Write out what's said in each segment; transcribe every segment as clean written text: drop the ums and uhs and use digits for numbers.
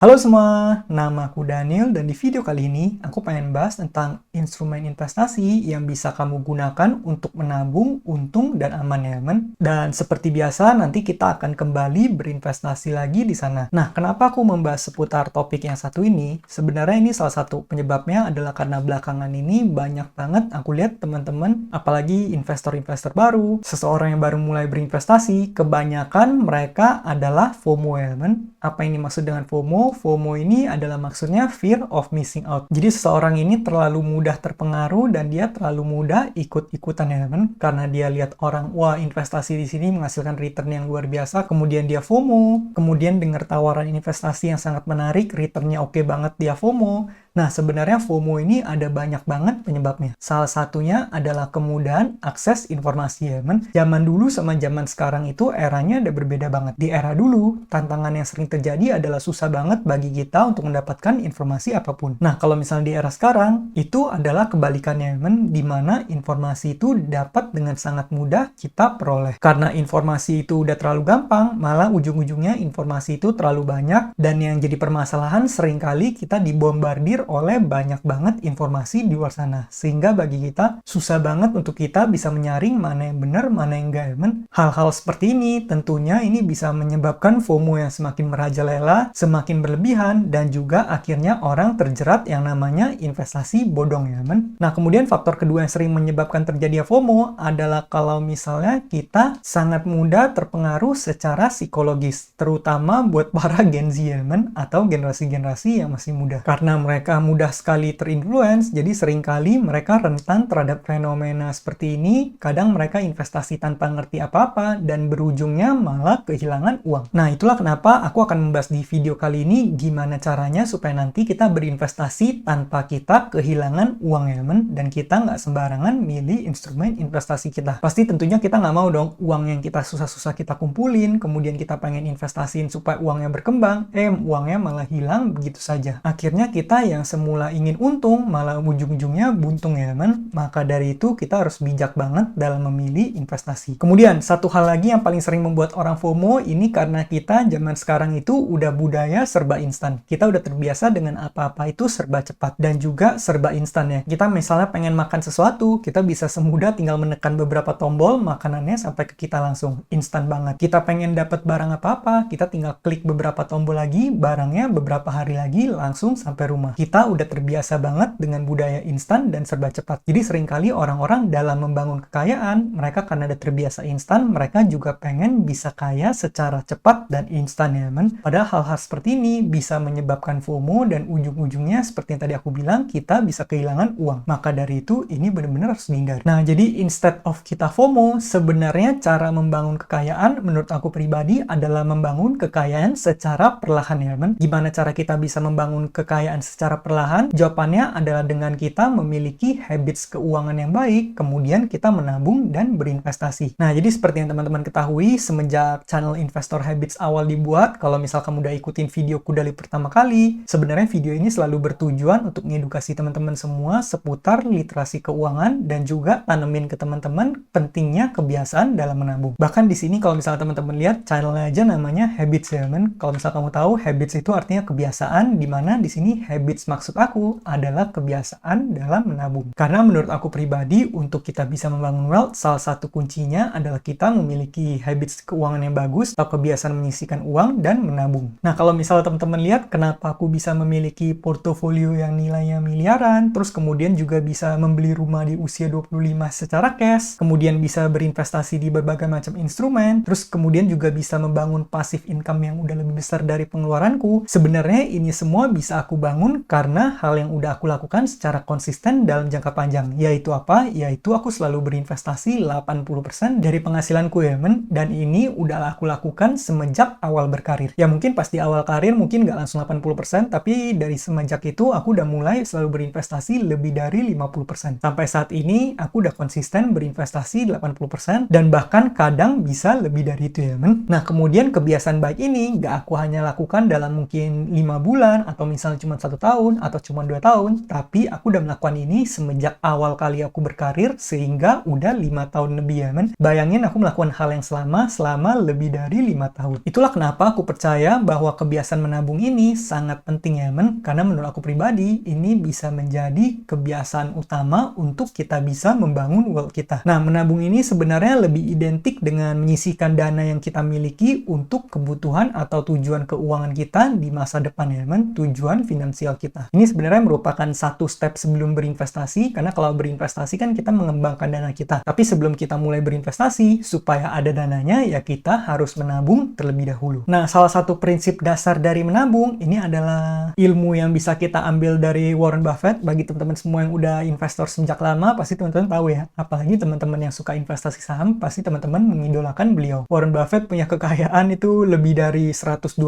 Halo semua, nama aku Daniel dan di video kali ini aku pengen bahas tentang instrumen investasi yang bisa kamu gunakan untuk menabung untung dan aman ya teman. Dan seperti biasa nanti kita akan kembali berinvestasi lagi di sana. Nah, kenapa aku membahas seputar topik yang satu ini? Sebenarnya ini salah satu penyebabnya adalah karena belakangan ini banyak banget aku lihat teman-teman, apalagi investor-investor baru, seseorang yang baru mulai berinvestasi, kebanyakan mereka adalah FOMO ya teman. Apa ini maksud dengan FOMO? FOMO ini adalah maksudnya fear of missing out. Jadi seseorang ini terlalu mudah terpengaruh dan dia terlalu mudah ikut-ikutan ya teman. Karena dia lihat orang, wah investasi di sini menghasilkan return yang luar biasa. Kemudian dia FOMO. Kemudian dengar tawaran investasi yang sangat menarik, returnnya oke banget, dia FOMO. Nah, sebenarnya FOMO ini ada banyak banget penyebabnya. Salah satunya adalah kemudahan akses informasi ya, teman. Zaman dulu sama zaman sekarang itu eranya ada berbeda banget. Di era dulu, tantangan yang sering terjadi adalah susah banget bagi kita untuk mendapatkan informasi apapun. Nah, kalau misalnya di era sekarang, itu adalah kebalikannya, teman, di mana informasi itu dapat dengan sangat mudah kita peroleh. Karena informasi itu udah terlalu gampang, malah ujung-ujungnya informasi itu terlalu banyak, dan yang jadi permasalahan seringkali kita dibombardir oleh banyak banget informasi di luar sana. Sehingga bagi kita, susah banget untuk kita bisa menyaring mana yang benar, mana yang enggak, teman. Hal-hal seperti ini, tentunya ini bisa menyebabkan FOMO yang semakin merajalela, semakin berlebihan, dan juga akhirnya orang terjerat yang namanya investasi bodong ya, teman. Nah, kemudian faktor kedua yang sering menyebabkan terjadinya FOMO adalah kalau misalnya kita sangat mudah terpengaruh secara psikologis, terutama buat para Gen Z ya, teman, atau generasi-generasi yang masih muda. Karena mereka mudah sekali terinfluence, jadi seringkali mereka rentan terhadap fenomena seperti ini. Kadang mereka investasi tanpa ngerti apa-apa, dan berujungnya malah kehilangan uang. Nah, itulah kenapa aku akan membahas di video kali ini gimana caranya supaya nanti kita berinvestasi tanpa kita kehilangan uang ya, teman. Dan kita nggak sembarangan milih instrumen investasi kita. Pasti tentunya kita nggak mau dong uang yang kita susah-susah kita kumpulin, kemudian kita pengen investasiin supaya uangnya berkembang, uangnya malah hilang begitu saja. Akhirnya kita yang semula ingin untung, malah ujung-ujungnya buntung ya, teman. Maka dari itu kita harus bijak banget dalam memilih investasi. Kemudian, satu hal lagi yang paling sering membuat orang FOMO ini karena kita zaman sekarang itu udah budaya serba instan. Kita udah terbiasa dengan apa-apa itu serba cepat dan juga serba instan ya. Kita misalnya pengen makan sesuatu, kita bisa semudah tinggal menekan beberapa tombol, makanannya sampai ke kita langsung. Instan banget. Kita pengen dapat barang apa-apa, kita tinggal klik beberapa tombol lagi, barangnya beberapa hari lagi langsung sampai rumah. Kita udah terbiasa banget dengan budaya instan dan serba cepat. Jadi seringkali orang-orang dalam membangun kekayaan, mereka karena udah terbiasa instan, mereka juga pengen bisa kaya secara cepat dan instan ya, teman. Padahal hal-hal seperti ini bisa menyebabkan FOMO dan ujung-ujungnya seperti yang tadi aku bilang, kita bisa kehilangan uang. Maka dari itu, ini benar-benar harus dihindari. Nah, jadi instead of kita FOMO, sebenarnya cara membangun kekayaan menurut aku pribadi adalah membangun kekayaan secara perlahan ya, teman. Gimana cara kita bisa membangun kekayaan secara perlahan? Jawabannya adalah dengan kita memiliki habits keuangan yang baik, kemudian kita menabung dan berinvestasi. Nah, jadi seperti yang teman-teman ketahui, semenjak channel Investor Habits awal dibuat, kalau misal kamu udah ikutin videoku dari pertama kali, sebenarnya video ini selalu bertujuan untuk mengedukasi teman-teman semua seputar literasi keuangan dan juga tanemin ke teman-teman pentingnya kebiasaan dalam menabung. Bahkan di sini kalau misalnya teman-teman lihat channelnya aja namanya Habits ya, teman. Kalau misal kamu tahu, habits itu artinya kebiasaan, di mana di sini habits maksud aku adalah kebiasaan dalam menabung. Karena menurut aku pribadi, untuk kita bisa membangun wealth, salah satu kuncinya adalah kita memiliki habits keuangan yang bagus atau kebiasaan menyisihkan uang dan menabung. Nah, kalau misalnya teman-teman lihat kenapa aku bisa memiliki portofolio yang nilainya miliaran, terus kemudian juga bisa membeli rumah di usia 25 secara cash, kemudian bisa berinvestasi di berbagai macam instrumen, terus kemudian juga bisa membangun passive income yang udah lebih besar dari pengeluaranku. Sebenarnya ini semua bisa aku bangun karena hal yang udah aku lakukan secara konsisten dalam jangka panjang. Yaitu apa? Yaitu aku selalu berinvestasi 80% dari penghasilanku ya, men. Dan ini udah aku lakukan semenjak awal berkarir. Ya mungkin pas di awal karir mungkin nggak langsung 80%, tapi dari semenjak itu aku udah mulai selalu berinvestasi lebih dari 50%. Sampai saat ini aku udah konsisten berinvestasi 80% dan bahkan kadang bisa lebih dari itu ya, men. Nah, kemudian kebiasaan baik ini nggak aku hanya lakukan dalam mungkin 5 bulan atau misalnya cuma 1 tahun, tahun atau cuma 2 tahun, tapi aku udah melakukan ini semenjak awal kali aku berkarir sehingga udah 5 tahun lebih ya men. Bayangin aku melakukan hal yang selama lebih dari 5 tahun. Itulah kenapa aku percaya bahwa kebiasaan menabung ini sangat penting ya men, karena menurut aku pribadi ini bisa menjadi kebiasaan utama untuk kita bisa membangun wealth kita. Nah, menabung ini sebenarnya lebih identik dengan menyisihkan dana yang kita miliki untuk kebutuhan atau tujuan keuangan kita di masa depan ya men, tujuan finansial kita. Ini sebenarnya merupakan satu step sebelum berinvestasi, karena kalau berinvestasi kan kita mengembangkan dana kita. Tapi sebelum kita mulai berinvestasi, supaya ada dananya ya kita harus menabung terlebih dahulu. Nah, salah satu prinsip dasar dari menabung ini adalah ilmu yang bisa kita ambil dari Warren Buffett. Bagi teman-teman semua yang udah investor sejak lama, pasti teman-teman tahu ya. Apalagi teman-teman yang suka investasi saham, pasti teman-teman mengidolakan beliau. Warren Buffett punya kekayaan itu lebih dari 128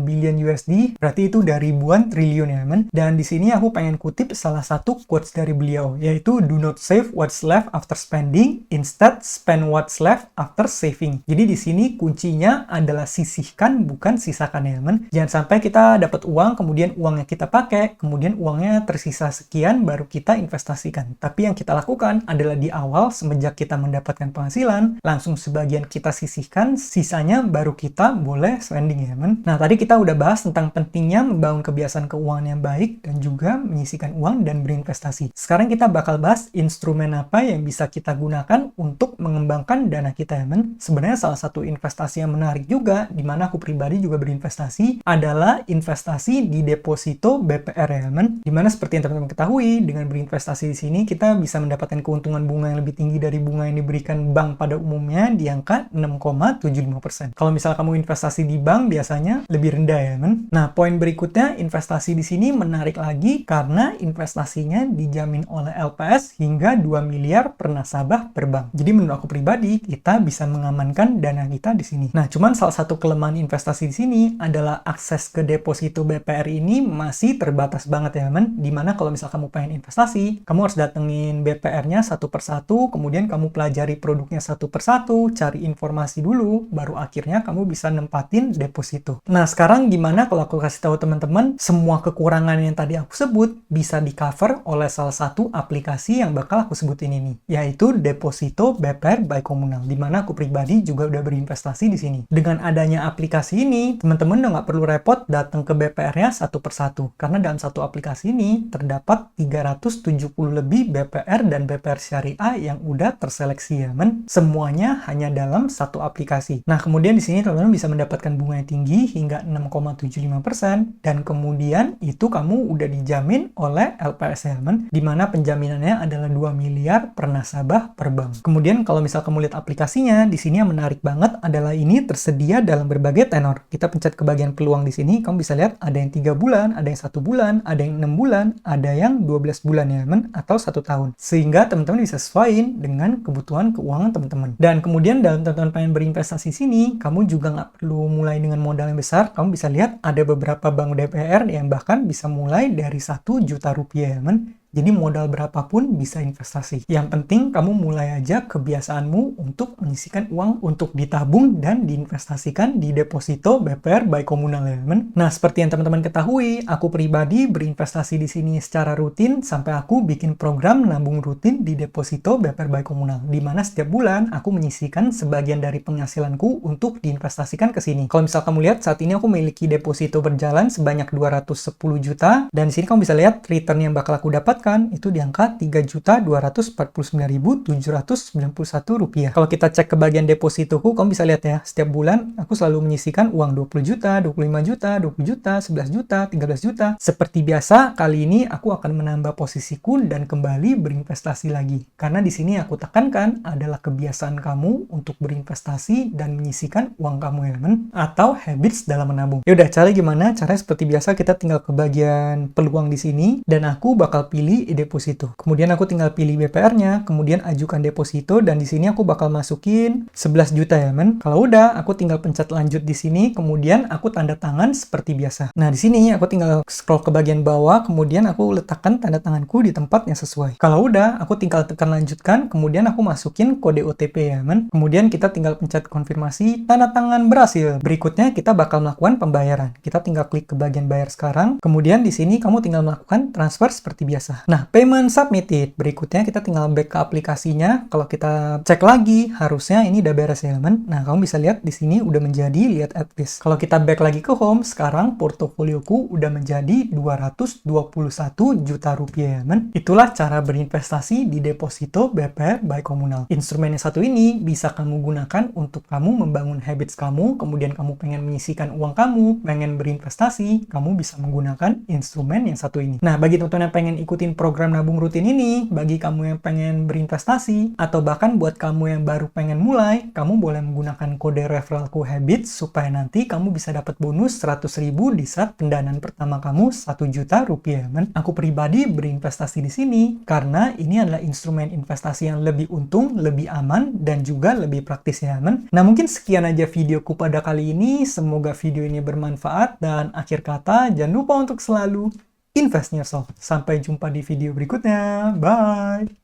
billion USD, berarti itu udah ribuan triliun ya men. Dan di sini aku pengen kutip salah satu quotes dari beliau, yaitu do not save what's left after spending, instead spend what's left after saving. Jadi di sini kuncinya adalah sisihkan bukan sisakan ya men. Jangan sampai kita dapat uang, kemudian uangnya kita pakai, kemudian uangnya tersisa sekian baru kita investasikan. Tapi yang kita lakukan adalah di awal semenjak kita mendapatkan penghasilan, langsung sebagian kita sisihkan, sisanya baru kita boleh spending ya men. Nah, tadi kita udah bahas tentang pentingnya membangun kebiasaan keuangan yang baik dan juga menyisihkan uang dan berinvestasi. Sekarang kita bakal bahas instrumen apa yang bisa kita gunakan untuk mengembangkan dana kita ya men. Sebenarnya salah satu investasi yang menarik juga, di mana aku pribadi juga berinvestasi, adalah investasi di deposito BPR ya men. Dimana seperti yang teman-teman ketahui, dengan berinvestasi di sini kita bisa mendapatkan keuntungan bunga yang lebih tinggi dari bunga yang diberikan bank pada umumnya di angka 6,75%. Kalau misal kamu investasi di bank biasanya lebih rendah ya men. Nah, poin berikutnya, investasi di sini menarik lagi karena investasinya dijamin oleh LPS hingga 2 miliar per nasabah per bank. Jadi menurut aku pribadi, kita bisa mengamankan dana kita di sini. Nah, cuman salah satu kelemahan investasi di sini adalah akses ke deposito BPR ini masih terbatas banget ya men. Dimana kalau misal kamu pengen investasi, kamu harus datengin BPR-nya satu persatu, kemudian kamu pelajari produknya satu persatu, cari informasi dulu, baru akhirnya kamu bisa nempatin deposito. Nah, sekarang gimana kalau aku kasih tahu teman-teman, semua kekurangan yang tadi aku sebut bisa di-cover oleh salah satu aplikasi yang bakal aku sebutin ini, yaitu deposito BPR by Komunal, dimana aku pribadi juga udah berinvestasi di sini. Dengan adanya aplikasi ini, teman-teman udah nggak perlu repot datang ke BPR-nya satu persatu, karena dalam satu aplikasi ini terdapat 370 lebih BPR dan BPR syariah yang udah terseleksi ya men. Semuanya hanya dalam satu aplikasi. Nah, kemudian di sini teman-teman bisa mendapatkan bunga yang tinggi hingga 6,75%, dan kemudian itu kamu udah dijamin oleh LPS ya men, dimana penjaminannya adalah 2 miliar per nasabah per bank. Kemudian kalau misal kamu lihat aplikasinya, di sini yang menarik banget adalah ini tersedia dalam berbagai tenor. Kita pencet ke bagian peluang di sini, kamu bisa lihat ada yang 3 bulan, ada yang 1 bulan, ada yang 6 bulan, ada yang 12 bulan ya men, atau 1 tahun. Sehingga teman-teman bisa sesuaiin dengan kebutuhan keuangan teman-teman. Dan kemudian dalam teman-teman pengen berinvestasi sini, kamu juga nggak perlu mulai dengan modal yang besar. Kamu bisa lihat ada beberapa bank DPR yang bahkan bisa mulai dari 1 juta rupiah ya men. Jadi modal berapapun bisa investasi. Yang penting kamu mulai aja kebiasaanmu untuk menyisihkan uang untuk ditabung dan diinvestasikan di deposito BPR by Komunal ya men. Nah, seperti yang teman-teman ketahui, aku pribadi berinvestasi di sini secara rutin sampai aku bikin program nabung rutin di deposito BPR by Komunal, di mana setiap bulan aku menyisihkan sebagian dari penghasilanku untuk diinvestasikan ke sini. Kalau misal kamu lihat saat ini aku memiliki deposito berjalan sebanyak 210 juta, dan di sini kamu bisa lihat return yang bakal aku dapatkan itu di angka Rp3.249.791. Kalau kita cek ke bagian depositoku, kamu bisa lihat ya, setiap bulan aku selalu menyisihkan uang 20 juta, 25 juta, 20 juta, 11 juta, 13 juta. Seperti biasa, kali ini aku akan menambah posisiku dan kembali berinvestasi lagi. Karena di sini aku tekankan adalah kebiasaan kamu untuk berinvestasi dan menyisihkan uang kamu ya men, atau habits dalam menabung. Yaudah, cara gimana? Caranya seperti biasa, kita tinggal ke bagian peluang di sini, dan aku bakal pilih di deposito. Kemudian aku tinggal pilih BPR-nya, kemudian ajukan deposito, dan di sini aku bakal masukin 11 juta ya men. Kalau udah, aku tinggal pencet lanjut di sini, kemudian aku tanda tangan seperti biasa. Nah di sini aku tinggal scroll ke bagian bawah, kemudian aku letakkan tanda tanganku di tempat yang sesuai. Kalau udah, aku tinggal tekan lanjutkan, kemudian aku masukin kode OTP ya men. Kemudian kita tinggal pencet konfirmasi, tanda tangan berhasil. Berikutnya kita bakal melakukan pembayaran. Kita tinggal klik ke bagian bayar sekarang, kemudian di sini kamu tinggal melakukan transfer seperti biasa. Nah, payment submitted. Berikutnya kita tinggal back ke aplikasinya. Kalau kita cek lagi, harusnya ini udah beres ya men. Nah, kamu bisa lihat di sini udah menjadi lihat at list. Kalau kita back lagi ke home, sekarang portofolioku udah menjadi 221 juta rupiah ya men. Itulah cara berinvestasi di deposito BPR by Komunal. Instrumen yang satu ini bisa kamu gunakan untuk kamu membangun habits kamu, kemudian kamu pengen menyisihkan uang kamu, pengen berinvestasi, kamu bisa menggunakan instrumen yang satu ini. Nah, bagi teman-teman yang pengen ikutin program nabung rutin ini, bagi kamu yang pengen berinvestasi, atau bahkan buat kamu yang baru pengen mulai, kamu boleh menggunakan kode referralku habits supaya nanti kamu bisa dapat bonus 100.000 di saat pendanaan pertama kamu 1 juta rupiah men. Aku pribadi berinvestasi di sini karena ini adalah instrumen investasi yang lebih untung, lebih aman, dan juga lebih praktis ya men. Nah mungkin sekian aja videoku pada kali ini, semoga video ini bermanfaat, dan akhir kata jangan lupa untuk selalu invest in yourself. Sampai jumpa di video berikutnya, bye!